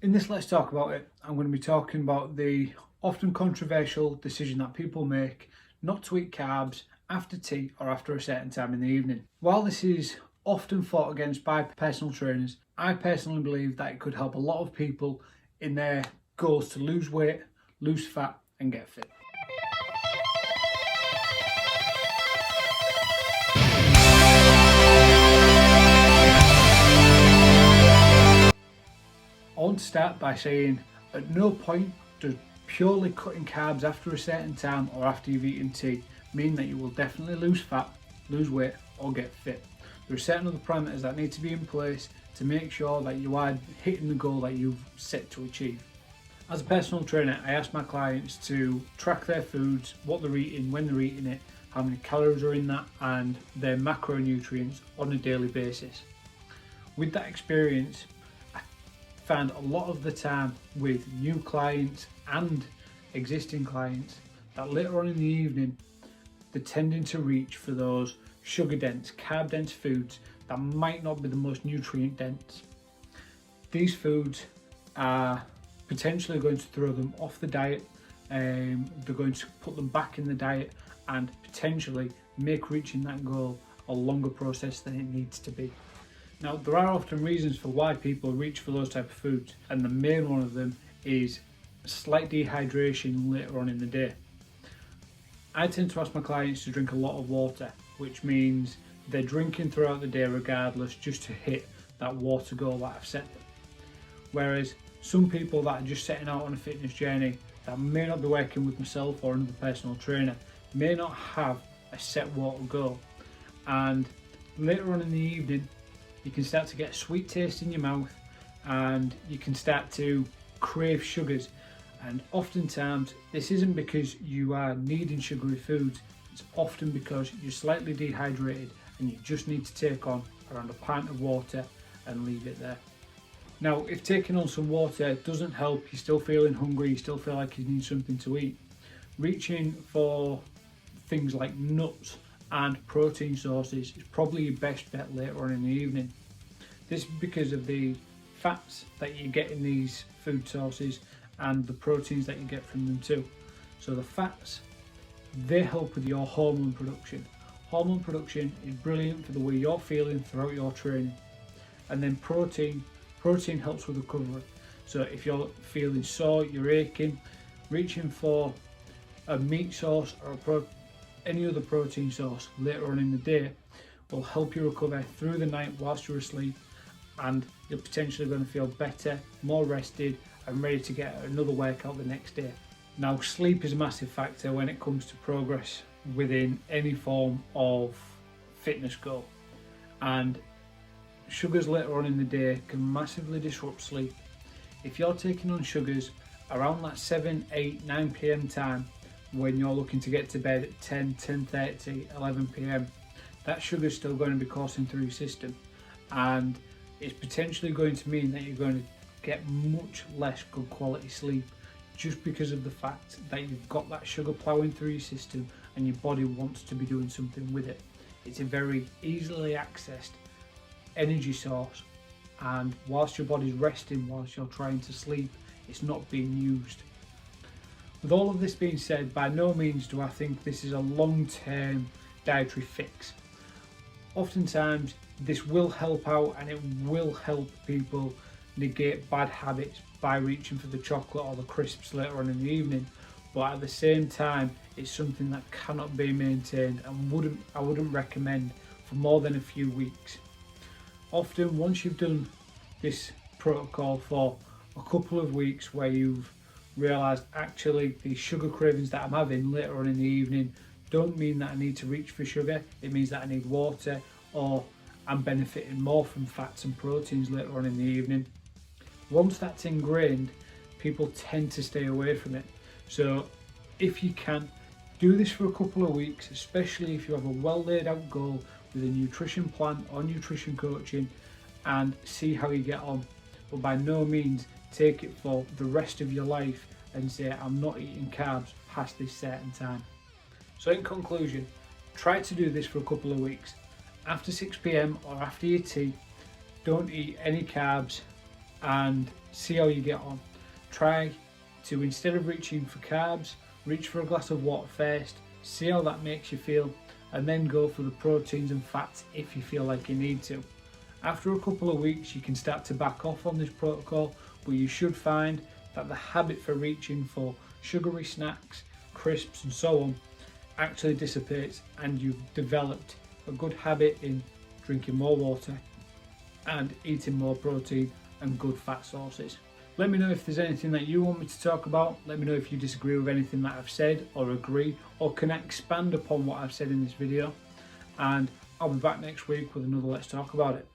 In this Let's Talk About It, I'm going to be talking about the often controversial decision that people make not to eat carbs after tea or after a certain time in the evening. While this is often fought against by personal trainers, I personally believe that it could help a lot of people in their goals to lose weight, lose fat and get fit. I want to start by saying at no point does purely cutting carbs after a certain time or after you've eaten tea mean that you will definitely lose fat, lose weight or get fit. There are certain other parameters that need to be in place to make sure that you are hitting the goal that you've set to achieve. As a personal trainer, I ask my clients to track their foods, what they're eating, when they're eating it, how many calories are in that and their macronutrients on a daily basis. With that experience, found a lot of the time with new clients and existing clients that later on in the evening they're tending to reach for those sugar dense, carb dense foods that might not be the most nutrient dense. These foods are potentially going to throw them off the diet, they're going to put them back in the diet and potentially make reaching that goal a longer process than it needs to be. Now, there are often reasons for why people reach for those type of foods, and the main one of them is slight dehydration later on in the day. I tend to ask my clients to drink a lot of water, which means they're drinking throughout the day regardless, just to hit that water goal that I've set them. Whereas some people that are just setting out on a fitness journey that may not be working with myself or another personal trainer may not have a set water goal, and later on in the evening you can start to get a sweet taste in your mouth and you can start to crave sugars. And oftentimes this isn't because you are needing sugary foods, it's often because you're slightly dehydrated and you just need to take on around a pint of water and leave it there. Now, if taking on some water doesn't help, you're still feeling hungry, you still feel like you need something to eat, reaching for things like nuts and protein sources is probably your best bet later on in the evening. This is because of the fats that you get in these food sources and the proteins that you get from them too. So the fats, they help with your hormone production. Hormone production is brilliant for the way you're feeling throughout your training. And then protein helps with recovery. So if you're feeling sore, you're aching, reaching for a meat source or any other protein source later on in the day will help you recover through the night whilst you're asleep, and you're potentially going to feel better, more rested and ready to get another workout the next day. Now, sleep is a massive factor when it comes to progress within any form of fitness goal, and sugars later on in the day can massively disrupt sleep. If you're taking on sugars around that 7, 8, 9 p.m. time, when you're looking to get to bed at 10, 10:30, 11 p.m, that sugar is still going to be coursing through your system, and it's potentially going to mean that you're going to get much less good quality sleep just because of the fact that you've got that sugar ploughing through your system and your body wants to be doing something with it. It's a very easily accessed energy source, and whilst your body's resting, whilst you're trying to sleep, it's not being used. With all of this being said, by no means do I think this is a long-term dietary fix. Oftentimes this will help out and it will help people negate bad habits by reaching for the chocolate or the crisps later on in the evening, but at the same time it's something that cannot be maintained and I wouldn't recommend for more than a few weeks. Often once you've done this protocol for a couple of weeks where you've realised actually the sugar cravings that I'm having later on in the evening don't mean that I need to reach for sugar, it means that I need water, or I'm benefiting more from fats and proteins later on in the evening. Once that's ingrained, people tend to stay away from it. So if you can, do this for a couple of weeks, especially if you have a well laid out goal with a nutrition plan or nutrition coaching, and see how you get on. But by no means take it for the rest of your life and say I'm not eating carbs past this certain time. So in conclusion, try to do this for a couple of weeks. After 6 p.m. or after your tea, don't eat any carbs and See how you get on. Try to, instead of reaching for carbs, reach for a glass of water first, see how that makes you feel, and then go for the proteins and fats if you feel like you need to. After a couple of weeks you can start to back off on this protocol, but you should find that the habit for reaching for sugary snacks, crisps and so on actually dissipates, and you've developed a good habit in drinking more water and eating more protein and good fat sources. Let me know if there's anything that you want me to talk about. Let me know if you disagree with anything that I've said or agree, or can expand upon what I've said in this video. And I'll be back next week with another Let's Talk About It.